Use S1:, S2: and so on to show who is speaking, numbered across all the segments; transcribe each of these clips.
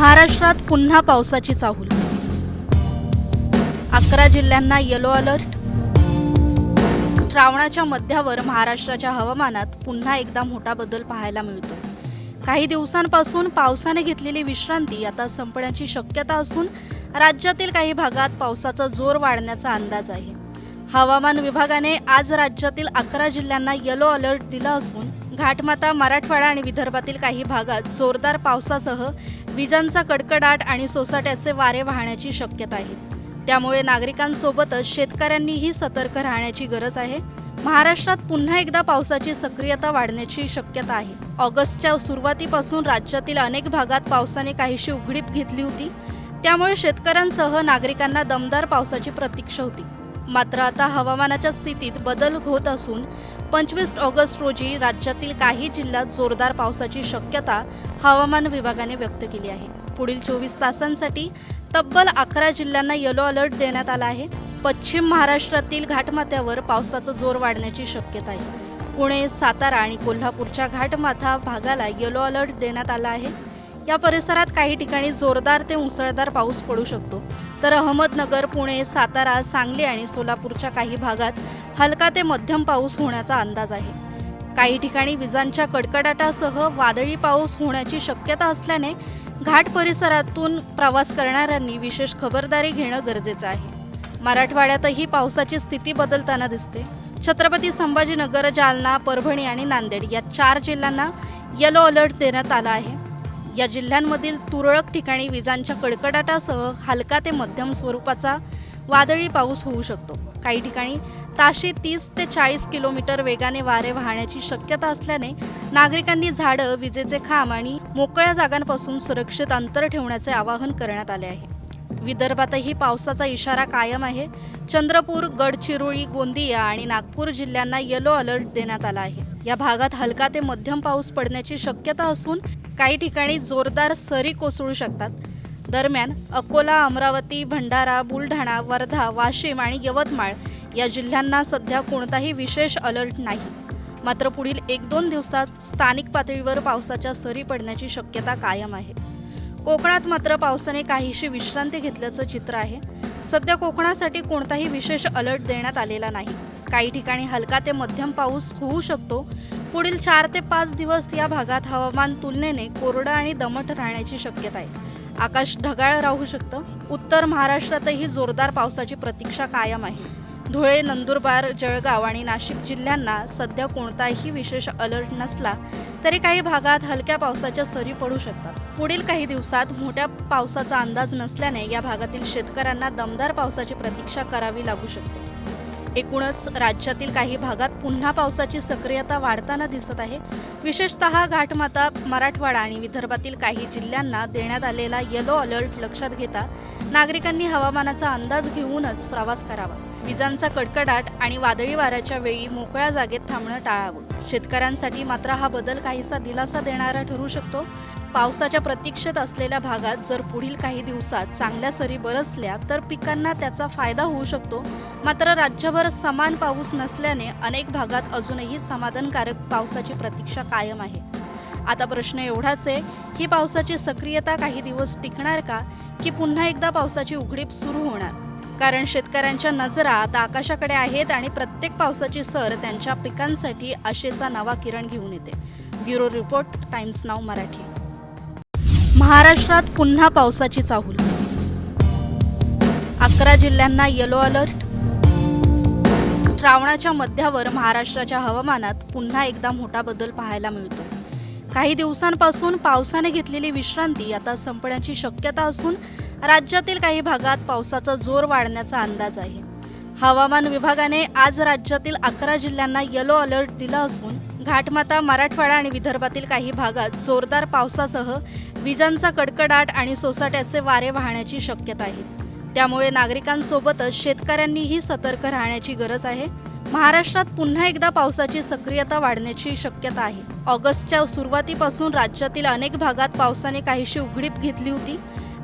S1: महाराष्ट्रात पुन्हा पावसाची चाहूल। 11 जिल्ह्यांना येलो अलर्ट। श्रावणाच्या मध्यावर महाराष्ट्राच्या हवामानात पुन्हा एकदा मोठा बदल पाहायला मिळतो। काही दिवसांपासून पावसाने घेतलेली विश्रांती आता संपण्याची शक्यता असून राज्यातील काही भागात पावसाचा जोर वाढण्याचा अंदाज आहे। हवामान विभागाने आज राज्यातील 11 जिल्ह्यांना येलो अलर्ट दिला असून घाटमाता, मराठवाडा आणि विदर्भातील काही भागात जोरदार पावसासह विजांचा कडकडाट आणि सोसाट्याचे वारे वाहण्याची शक्यता आहे। त्यामुळे नागरिकांसोबतच शेतकऱ्यांनीही सतर्क राहण्याची गरज आहे। महाराष्ट्रात पुन्हा एकदा पावसाची सक्रियता वाढण्याची शक्यता आहे। ऑगस्टच्या सुरुवातीपासून राज्यातील अनेक भागात पावसाने काहीशी उघडीप घेतली होती, त्यामुळे शेतकऱ्यांसह नागरिकांना दमदार पावसाची प्रतीक्षा होती। मात्र आता हवामानाच्या स्थितीत बदल होत असून 25 ऑगस्ट रोजी राज्यातील काही जिल्ह्यात जोरदार पावसाची शक्यता हवामान विभागाने व्यक्त केली आहे। पुढील 24 तासांसाठी तब्बल 11 जिल्ह्यांना येलो अलर्ट देण्यात आला आहे। पश्चिम महाराष्ट्रातील घाटमाथ्यावर पावसाचा जोर वाढण्याची शक्यता आहे। पुणे, सातारा आणि कोल्हापूरच्या घाटमाथा भागाला येलो अलर्ट देण्यात आला आहे। या परिसरात काही ठिकाणी जोरदार ते मुसळधार पाऊस पडू शकतो, तर अहमदनगर, पुणे, सातारा, सांगली आणि सोलापूरच्या काही भागात हलका ते मध्यम पाऊस होण्याचा अंदाज आहे। काही ठिकाणी विजांच्या कडकडाटासह वादळी पाऊस होण्याची शक्यता असल्याने घाट परिसरातून प्रवास करणाऱ्यांनी विशेष खबरदारी घेणं गरजेचं आहे। मराठवाड्यातही पावसाची स्थिती बदलताना दिसते। छत्रपती संभाजीनगर, जालना, परभणी आणि नांदेड या 4 जिल्ह्यांना येलो अलर्ट देण्यात आला आहे। या जिल्ह्यांमधील तुरळक ठिकाणी विजांच्या कडकडाटासह हलका ते मध्यम स्वरूपाचा वादळी पाऊस होऊ शकतो। काही ठिकाणी ताशी 30 ते 40 किलोमीटर वेगाने वारे वाहण्याची शक्यता असल्याने नागरिकांनी झाडं, विजेचे खांब आणि मोकळ्या जागांपासून सुरक्षित अंतर ठेवण्याचे आवाहन करण्यात आले आहे। विदर्भातही पावसाचा इशारा कायम आहे। चंद्रपूर, गडचिरोली, गोंदिया आणि नागपूर जिल्ह्यांना येलो अलर्ट देण्यात आला आहे। या भागात हलका ते मध्यम पाऊस पडण्याची शक्यता असून काही ठिकाणी जोरदार सरी कोसळू शकतात। दरम्यान अकोला, अमरावती, भंडारा, बुलढाणा, वर्धा, वाशिम आणि यवतमाळ या जिल्ह्यांना सध्या कोणताही विशेष अलर्ट नाही। मात्र पुढील 1-2 दिवसात स्थानिक पातळीवर पावसाच्या सरी पडण्याची शक्यता कायम आहे। कोकणात मात्र पावसाने काहीशी विश्रांती घेतल्याचं चित्र आहे। सध्या कोकणासाठी कोणताही विशेष अलर्ट देण्यात आलेला नाही। काही ठिकाणी हलका ते मध्यम पाऊस होऊ शकतो। पुढील 4 ते 5 दिवस या भागात हवामान तुलनेने कोरडं आणि दमट राहण्याची शक्यता आहे। आकाश ढगाळ राहू शकतं। उत्तर महाराष्ट्रातही जोरदार पावसाची प्रतीक्षा कायम आहे। धुळे, नंदुरबार, जळगाव आणि नाशिक जिल्ह्यांना सध्या कोणताही विशेष अलर्ट नसला तरी काही भागात हलक्या पावसाच्या सरी पडू शकतात। पुढील काही दिवसात मोठ्या पावसाचा अंदाज नसल्याने या भागातील शेतकऱ्यांना दमदार पावसाची प्रतीक्षा करावी लागू शकते। एकूणच राज्यातील काही भागात पुन्हा पावसाची सक्रियता वाढताना दिसत आहे। विशेषतः घाटमाता, मराठवाडा आणि विदर्भातील काही जिल्ह्यांना देण्यात आलेला येलो अलर्ट लक्षात घेता नागरिकांनी हवामानाचा अंदाज घेऊनच प्रवास करावा। विजांचा कडकडाट आणि वादळी वाऱ्याच्या वेळी मोकळ्या जागेत थांबणं टाळावं। शेतकऱ्यांसाठी मात्र हा बदल काहीसा दिलासा देणारा ठरू शकतो। पावसाच्या प्रतीक्षेत असलेल्या भागात जर पुढील काही दिवसात चांगल्या सरी बरसल्या तर पिकांना त्याचा फायदा होऊ शकतो। मात्र राज्यभर समान पाऊस नसल्याने अनेक भागात अजूनही समाधानकारक पावसाची प्रतीक्षा कायम आहे। आता प्रश्न एवढाच आहे, ही पावसाची सक्रियता काही दिवस टिकणार का, की पुन्हा एकदा पावसाची उघडीप सुरू होणार? कारण शेतकऱ्यांच्या नजरा आता आकाशाकडे आहेत आणि प्रत्येक पावसाची सर त्यांच्या पिकांसाठी आशेचा नवा किरण घेऊन येते। Bureau report, times now Marathi. महाराष्ट्रात पुन्हा पावसाची चाहूल। 11 जिल्ह्यांना येलो अलर्ट। श्रावणाच्या मध्यावर महाराष्ट्राच्या हवामानात पुन्हा एकदा मोठा बदल पाहायला मिळतो। काही दिवसांपासून पावसाने घेतलेली विश्रांती आता संपण्याची शक्यता असून राज्यातील काही भागात पावसाचा जोर वाढण्याचा अंदाज आहे। हवामान विभागाने आज राज्यातील 11 जिल्ह्यांना येलो अलर्ट दिला असून घाटमाता, मराठवाडा आणि विदर्भातील काही भागात जोरदार पावसासह विजांचा कडकडाट आणि सोसाट्याचे वारे वाहण्याची शक्यता आहे। त्यामुळे नागरिकांसोबतच शेतकऱ्यांनीही सतर्क राहण्याची गरज आहे। महाराष्ट्रात पुन्हा एकदा पावसाची सक्रियता वाढण्याची शक्यता आहे। ऑगस्टच्या सुरुवातीपासून राज्यातील अनेक भागात पावसाने काहीशी उघडीप घेतली होती,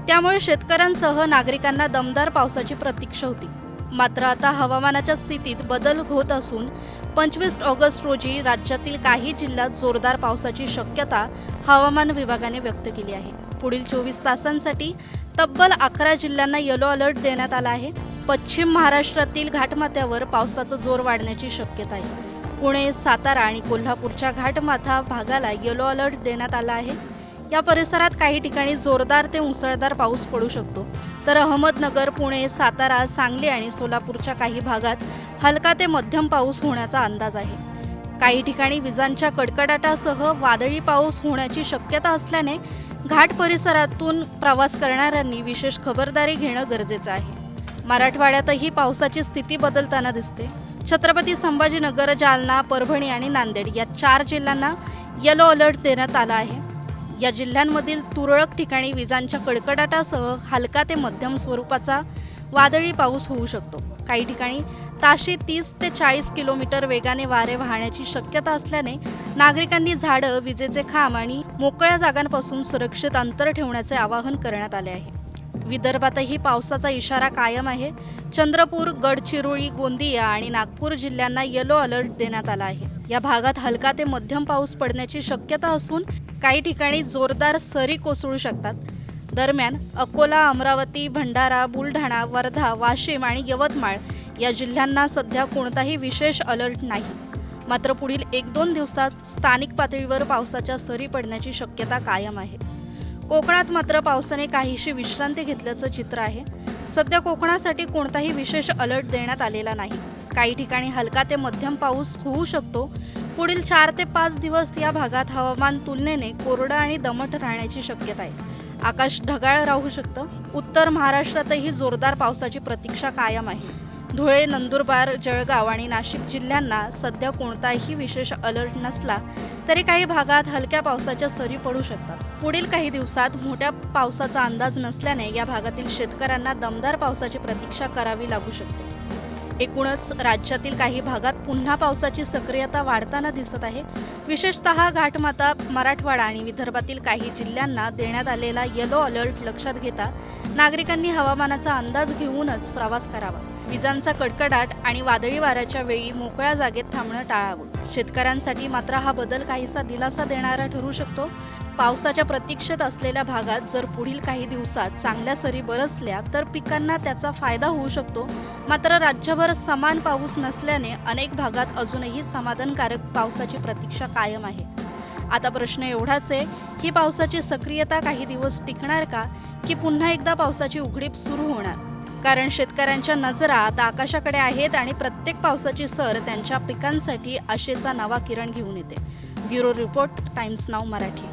S1: त्यामुळे शेतकऱ्यांसह नागरिकांना दमदार पावसाची प्रतीक्षा होती। मात्र आता हवामानाच्या स्थितीत बदल होत असून 25 ऑगस्ट रोजी राज्यातील काही जिल्ह्यात जोरदार पावसाची शक्यता हवामान विभागाने व्यक्त केली आहे। पुढील 24 तासांसाठी तब्बल 11 जिल्ह्यांना येलो अलर्ट देण्यात आला आहे. पश्चिम महाराष्ट्रातील घाटमाथ्यावर पावसाचा जोर वाढण्याची शक्यता आहे. पुणे, सातारा आणि कोल्हापूरच्या घाटमाथा भागाला येलो अलर्ट देण्यात आला आहे. या परिसरात काही ठिकाणी जोरदार ते मुसळधार पाऊस पडू शकतो, तर अहमदनगर, पुणे, सातारा, सांगली आणि सोलापूरच्या काही भागात हलका ते मध्यम पाऊस होण्याचा अंदाज आहे. काही ठिकाणी विजांच्या कडकडाटासह वादळी पाऊस होण्याची शक्यता असल्याने घाट परिसरातून प्रवास करणाऱ्यांनी विशेष खबरदारी घेणं गरजेचं आहे. मराठवाड्यातही पावसाची स्थिती बदलताना दिसते. छत्रपती संभाजीनगर, जालना, परभणी आणि नांदेड या 4 जिल्ह्यांना येलो अलर्ट देण्यात आला आहे. या जिल्ह्यांमधील तुरळक ठिकाणी विजांच्या कडकडाटासह हलका ते मध्यम स्वरूपाचा वादळी पाऊस होऊ शकतो. काही ठिकाणी ताशी 30 ते 40 किलोमीटर वेगाने वारे वाहण्याची शक्यता असल्याने नागरिकांनी झाडं, विजेचे खांब आणि मोकळ्या जागांपासून सुरक्षित अंतर ठेवण्याचे आवाहन करण्यात आले आहे. विदर्भातही पावसाचा इशारा कायम आहे. चंद्रपूर, गडचिरोली, गोंदिया आणि नागपूर जिल्ह्यांना येलो अलर्ट देण्यात आला आहे. या भागात हलका ते मध्यम पाऊस पडण्याची शक्यता असून काही ठिकाणी जोरदार सरी कोसळू शकतात. दरम्यान अकोला, अमरावती, भंडारा, बुलढाणा, वर्धा, वाशिम आणि यवतमाळ या जिल्ह्यांना सध्या कोणताही विशेष अलर्ट नाही. मात्र पुढील 1-2 दिवसात स्थानिक पातळीवर पावसाच्या सरी पडण्याची शक्यता कायम आहे. कोकणात मात्र पावसाने काहीशी विश्रांती घेतल्याचं चित्र आहे. सध्या कोकणासाठी कोणताही विशेष अलर्ट देण्यात आलेला नाही. काही ठिकाणी हलका ते मध्यम पाऊस होऊ शकतो. पुढील 4 ते 5 दिवस या भागात हवामान तुलनेने कोरडं आणि दमट राहण्याची शक्यता आहे. आकाश ढगाळ राहू शकतं. उत्तर महाराष्ट्रातही जोरदार पावसाची प्रतीक्षा कायम आहे. धुळे, नंदुरबार, जळगाव आणि नाशिक जिल्ह्यांना सध्या कोणताही विशेष अलर्ट नसला तरी काही भागात हलक्या पावसाच्या सरी पडू शकतात. पुढील काही दिवसात मोठ्या पावसाचा अंदाज नसल्याने या भागातील शेतकऱ्यांना दमदार पावसाची प्रतीक्षा करावी लागू शकते. एकूणच राज्यातील काही भागात पुन्हा पावसाची सक्रियता वाढताना दिसत आहे. विशेषतः घाटमाथा, मराठवाडा आणि विदर्भातील काही जिल्ह्यांना देण्यात आलेला येलो अलर्ट लक्षात घेता नागरिकांनी हवामानाचा अंदाज घेऊनच प्रवास करावा. विजांचा कडकडाट आणि वादळी वाऱ्याच्या वेळी मोकळ्या जागेत थांबणं टाळावं. शेतकऱ्यांसाठी मात्र हा बदल काहीसा दिलासा देणारा ठरू शकतो. पावसाच्या प्रतीक्षेत असलेल्या भागात जर पुढील काही दिवसात चांगल्या सरी बरसल्या तर पिकांना त्याचा फायदा होऊ शकतो. मात्र राज्यभर समान पाऊस नसल्याने अनेक भागात अजूनही समाधानकारक पावसाची प्रतीक्षा कायम आहे. आता प्रश्न एवढाच आहे, ही पावसाची सक्रियता काही दिवस टिकणार का, की पुन्हा एकदा पावसाची उघडीप सुरू होणार? कारण शेतकऱ्यांच्या नजरा आता आकाशाकडे आहेत आणि प्रत्येक पावसाची सर त्यांच्या पिकांसाठी आशेचा नवा किरण घेऊन येते. Bureau report, times now Marathi.